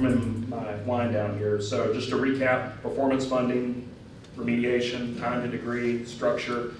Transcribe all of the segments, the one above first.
in my line down here. So just to recap, performance funding, remediation, time to degree, structure.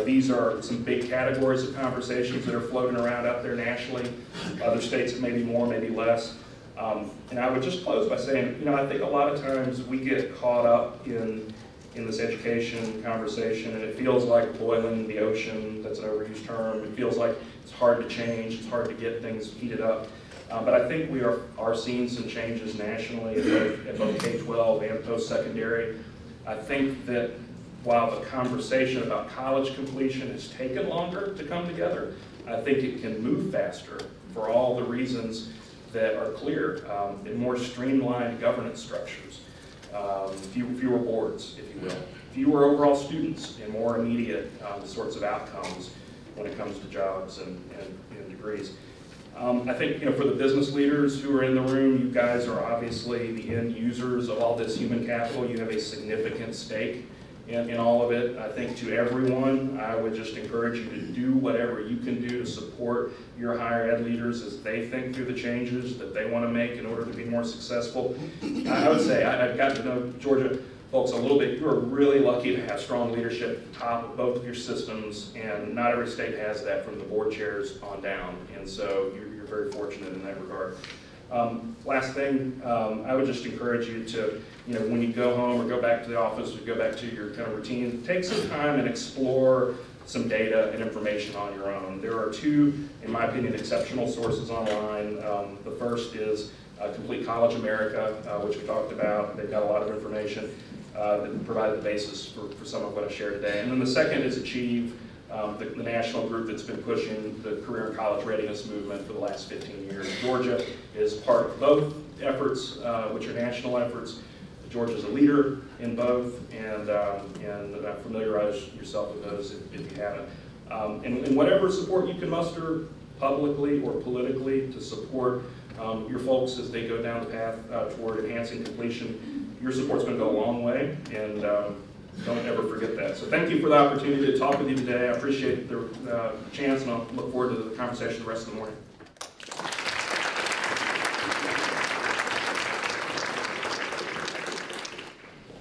These are some big categories of conversations that are floating around out there nationally. Other states maybe more, maybe less. And I would just close by saying, I think a lot of times we get caught up in this education conversation, and it feels like boiling the ocean. That's an overused term. It feels like it's hard to change, it's hard to get things heated up. But I think we are seeing some changes nationally at both K-12 and post-secondary. I think that while the conversation about college completion has taken longer to come together, I think it can move faster for all the reasons that are clear, in more streamlined governance structures, fewer boards, if you will, fewer overall students, and more immediate sorts of outcomes when it comes to jobs and degrees. I think for the business leaders who are in the room, you guys are obviously the end users of all this human capital. You have a significant stake in all of it. I think to everyone, I would just encourage you to do whatever you can do to support your higher ed leaders as they think through the changes that they want to make in order to be more successful. I would say, I've gotten to know Georgia folks a little bit. You are really lucky to have strong leadership at the top of both of your systems, and not every state has that from the board chairs on down, and so you're very fortunate in that regard. Last thing, I would just encourage you to, when you go home or go back to the office or go back to your kind of routine, take some time and explore some data and information on your own. There are two, in my opinion, exceptional sources online. The first is Complete College America, which we talked about. They've got a lot of information that provided the basis for some of what I shared today. And then the second is Achieve, the national group that's been pushing the career and college readiness movement for the last 15 years. Georgia is part of both efforts, which are national efforts. Georgia's a leader in both, and familiarize yourself with those if you haven't. And whatever support you can muster publicly or politically to support your folks as they go down the path toward enhancing completion, your support's going to go a long way, and don't ever forget that. So thank you for the opportunity to talk with you today. I appreciate the chance, and I'll look forward to the conversation the rest of the morning.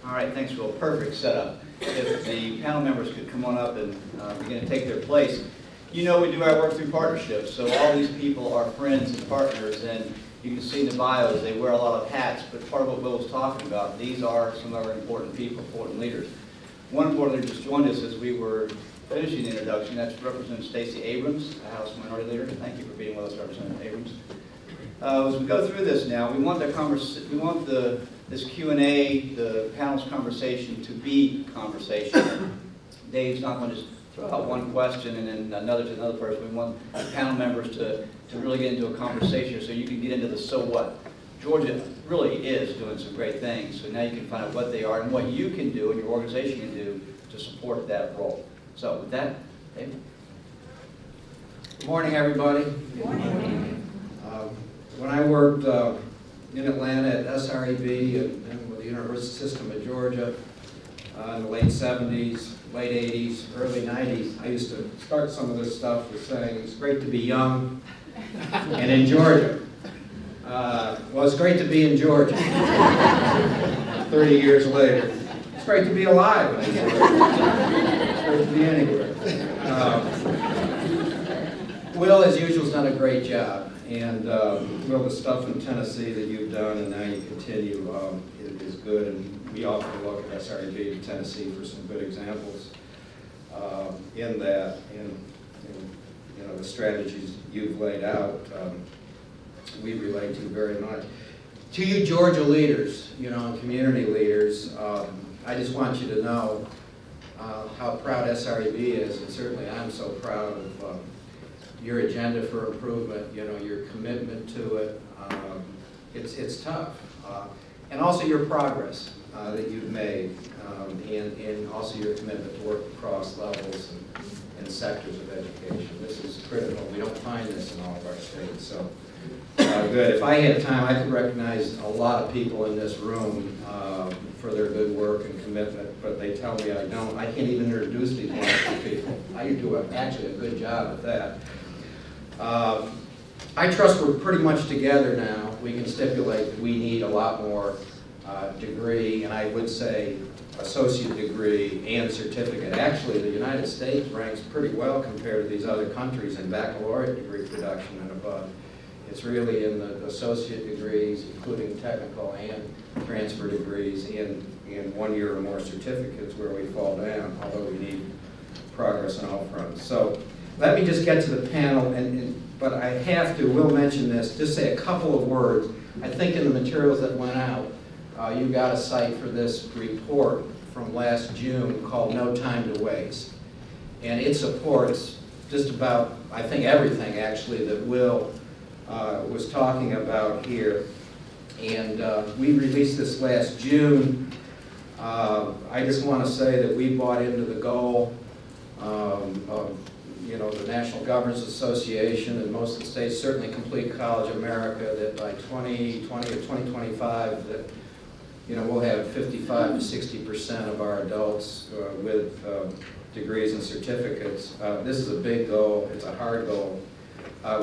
All right, thanks, Will. Perfect setup. If the panel members could come on up and begin to take their place. We do our work through partnerships, so all these people are friends and partners, and you can see in the bios they wear a lot of hats, but part of what Will was talking about, these are some of our important people, important leaders. One important leader just joined us as we were finishing the introduction. That's Representative Stacey Abrams, the House Minority Leader. Thank you for being with us, Representative Abrams. As we go through this now, we want this Q&A, the panel's conversation, to be conversation. Dave's not going to just throw out one question and then another to another person. We want the panel members to really get into a conversation so you can get into the so what. Georgia really is doing some great things, so now you can find out what they are and what you can do and your organization can do to support that role. So with that, Dave. Good morning, everybody. Good morning. When I worked in Atlanta at SREB and with the University System of Georgia in the late 70s, late 80s, early 90s, I used to start some of this stuff with saying it's great to be young and in Georgia. Well, it's great to be in Georgia 30 years later. It's great to be alive in Georgia. It's great to be anywhere. Will, as usual, has done a great job. And Will, the stuff in Tennessee that you've done and now you continue is good. And we often look at SREB in Tennessee for some good examples in that. And the strategies you've laid out, we relate to very much. To you Georgia leaders, and community leaders, I just want you to know how proud SREB is, and certainly I'm so proud of your agenda for improvement, your commitment to it. It's tough. And also your progress that you've made, and also your commitment to work across levels and sectors of education. This is critical. We don't find this in all of our states. So good. If I had time, I could recognize a lot of people in this room for their good work and commitment, but they tell me I don't. I can't even introduce these wonderful people. I do actually a good job at that. I trust we're pretty much together now we can stipulate that we need a lot more degree, and I would say associate degree and certificate. Actually, the United States ranks pretty well compared to these other countries in baccalaureate degree production and above. It's really in the associate degrees, including technical and transfer degrees, and 1 year or more certificates where we fall down, although we need progress on all fronts. So let me just get to the panel, but I have to, will mention this, just say a couple of words. I think in the materials that went out, you got a cite for this report from last June called No Time to Waste. And it supports just about, I think, everything actually that Will was talking about here. And we released this last June. I just want to say that we bought into the goal of the National Governors Association and most of the states, certainly Complete College America, that by 2020 or 2025, that we'll have 55 to 60% of our adults with degrees and certificates. This is a big goal. It's a hard goal.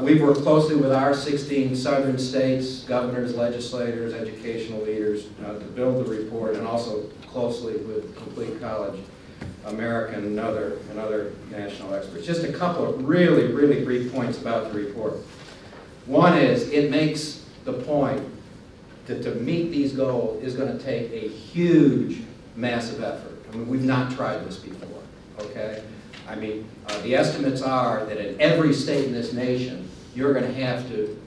We've worked closely with our 16 southern states, governors, legislators, educational leaders to build the report, and also closely with Complete College America and other national experts. Just a couple of really, really brief points about the report. One is it makes the point that to meet these goals is going to take a huge, massive effort. I mean, we've not tried this before, okay? I mean, the estimates are that in every state in this nation, you're going to have to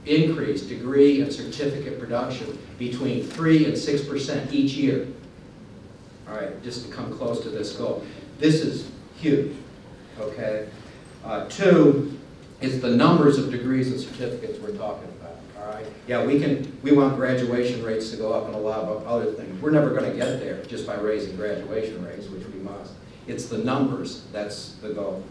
increase degree and certificate production between 3% and 6% each year. All right, just to come close to this goal. This is huge, okay? Two is the numbers of degrees and certificates we're talking about, all right? Yeah, we want graduation rates to go up and a lot of other things. We're never going to get there just by raising graduation rates, which we must. It's the numbers, that's the goal.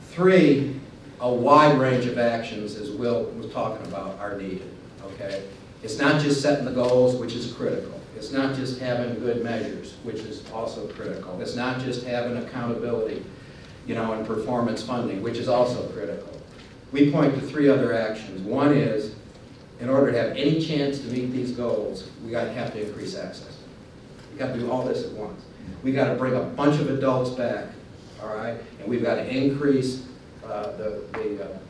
Three, a wide range of actions, as Will was talking about, are needed, okay? It's not just setting the goals, which is critical. It's not just having good measures, which is also critical. It's not just having accountability, and performance funding, which is also critical. We point to three other actions. One is, in order to have any chance to meet these goals, we have to increase access. We've got to do all this at once. We've got to bring a bunch of adults back, all right? And we've got to increase the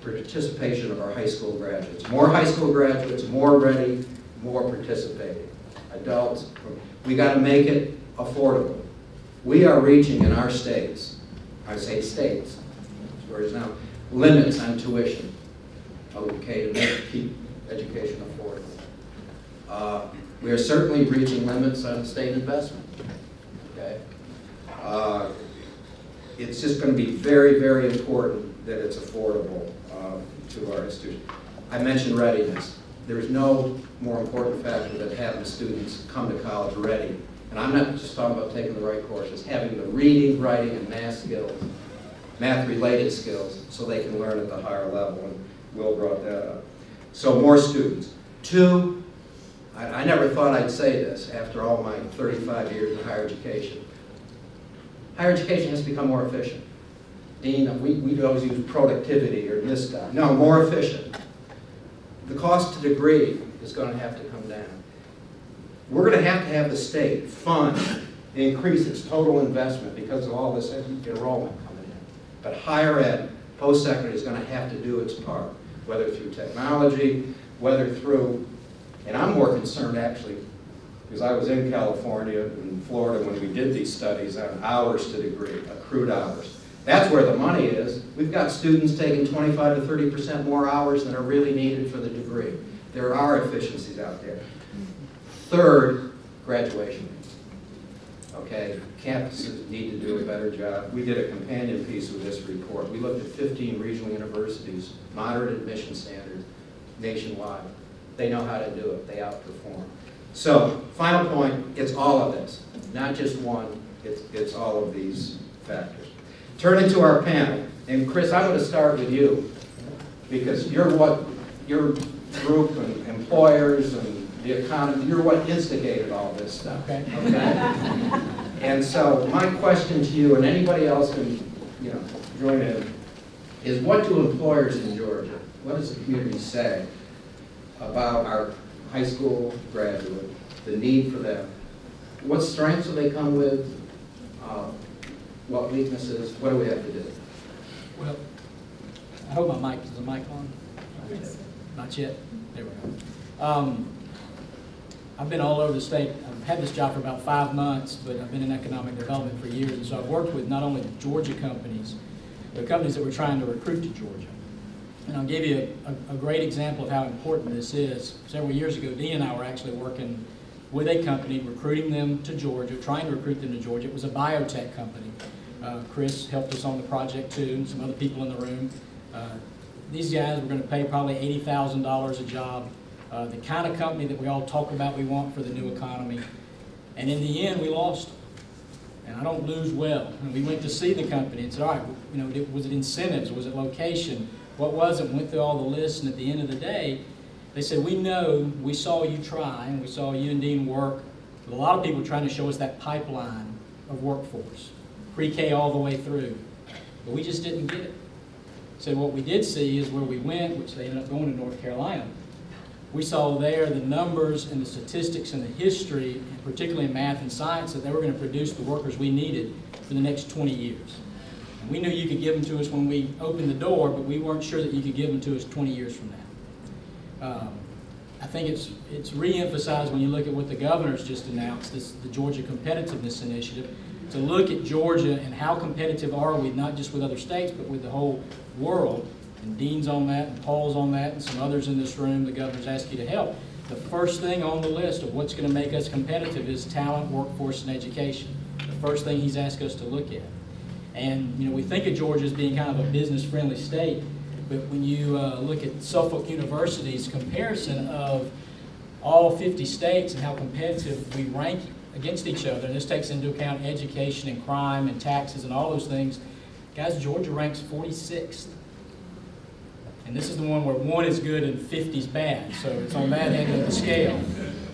participation of our high school graduates. More high school graduates, more ready, more participating. Adults, we got to make it affordable. We are reaching in our states, I say states, where it's now, limits on tuition, okay, to keep education affordable. We are certainly reaching limits on state investment, okay? It's just going to be very, very important that it's affordable to our institutions. I mentioned readiness. There's no more important factor than having students come to college ready. And I'm not just talking about taking the right courses, having the reading, writing, and math skills, math-related skills, so they can learn at the higher level, and Will brought that up. So more students. Two, I never thought I'd say this after all my 35 years in higher education. Higher education has to become more efficient. Dean, we always use productivity or this stuff. No, more efficient. The cost to degree is going to have to come down. We're going to have the state fund increase its total investment because of all this enrollment coming in. But higher ed, post-secondary, is going to have to do its part, whether through technology, whether through, and I'm more concerned actually, because I was in California and Florida when we did these studies on hours to degree, accrued hours. That's where the money is. We've got students taking 25 to 30% more hours than are really needed for the degree. There are efficiencies out there. Third, graduation. Okay, campuses need to do a better job. We did a companion piece with this report. We looked at 15 regional universities, moderate admission standards, nationwide. They know how to do it. They outperform. So, final point, it's all of this. Not just one, it's all of these factors. Turning to our panel, and Chris, I'm going to start with you, because you're what your group and employers and the economy, you're what instigated all this stuff. Okay. And so my question to you, and anybody else can join in, is what do employers in Georgia, what does the community say about our high school graduate, the need for them. What strengths do they come with? What weaknesses? What do we have to do? Well, I hope my mic, is the mic on? Not yet? There we go. I've been all over the state. I've had this job for about 5 months, but I've been in economic development for years. And so I've worked with not only Georgia companies, but companies that were trying to recruit to Georgia. And I'll give you a great example of how important this is. Several years ago, Dee and I were actually working with a company, recruiting them to Georgia, trying to recruit them to Georgia. It was a biotech company. Chris helped us on the project too, and some other people in the room. These guys were going to pay probably $80,000 a job. The kind of company that we all talk about we want for the new economy. And in the end, we lost them. And I don't lose well. And we went to see the company and said, all right, you know, was it incentives? Was it location? What was it? We went through all the lists, and at the end of the day, they said, we know, we saw you try, and we saw you and Dean work with a lot of people trying to show us that pipeline of workforce, pre-K all the way through. But we just didn't get it. So what we did see is where we went, which they ended up going to North Carolina. We saw there the numbers and the statistics and the history, and particularly in math and science, that they were going to produce the workers we needed for the next 20 years. And we knew you could give them to us when we opened the door, but we weren't sure that you could give them to us 20 years from now. I think it's re-emphasized when you look at what the governor's just announced, the Georgia Competitiveness Initiative, to look at Georgia and how competitive are we, not just with other states, but with the whole world. And Dean's on that, and Paul's on that, and some others in this room. The governor's asked you to help. The first thing on the list of what's going to make us competitive is talent, workforce, and education. The first thing he's asked us to look at. And you know, we think of Georgia as being kind of a business-friendly state, but when you look at Suffolk University's comparison of all 50 states and how competitive we rank against each other, and this takes into account education and crime and taxes and all those things, guys, Georgia ranks 46th. And this is the one where 1 is good and 50 is bad, so it's on that end of the scale.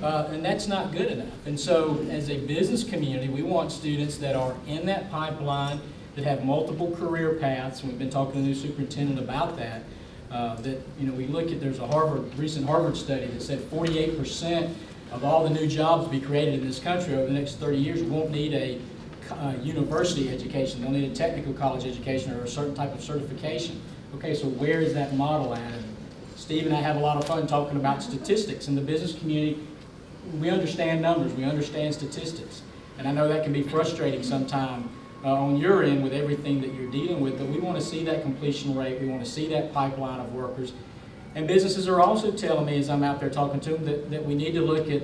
And that's not good enough. And so as a business community, we want students that are in that pipeline, that have multiple career paths, and we've been talking to the new superintendent about that, that, you know, we look at, there's a recent Harvard study that said 48% of all the new jobs to be created in this country over the next 30 years won't need a university education. They'll need a technical college education or a certain type of certification. Okay, so where is that model at? And Steve and I have a lot of fun talking about statistics. In the business community, we understand numbers, we understand statistics. And I know that can be frustrating sometimes on your end with everything that you're dealing with, but we want to see that completion rate, we want to see that pipeline of workers. And businesses are also telling me, as I'm out there talking to them, that we need to look at,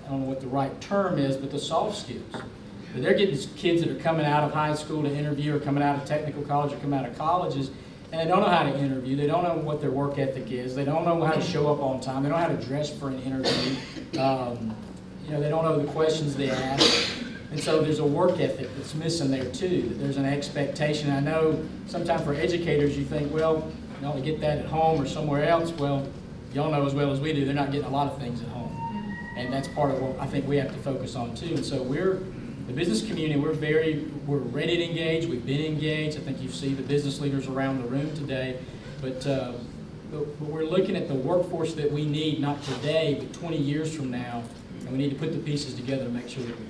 I don't know what the right term is, but the soft skills. But they're getting kids that are coming out of high school to interview, or coming out of technical college, or coming out of colleges, and they don't know how to interview, they don't know what their work ethic is, they don't know how to show up on time, they don't know how to dress for an interview, you know, they don't know the questions they ask. And so there's a work ethic that's missing there too, that there's an expectation. I know sometimes for educators you think, well, you only get that at home or somewhere else. Well, y'all know as well as we do, they're not getting a lot of things at home. And that's part of what I think we have to focus on too. And so the business community, we're ready to engage, we've been engaged. I think you see the business leaders around the room today. But we're looking at the workforce that we need, not today, but 20 years from now. And we need to put the pieces together to make sure that we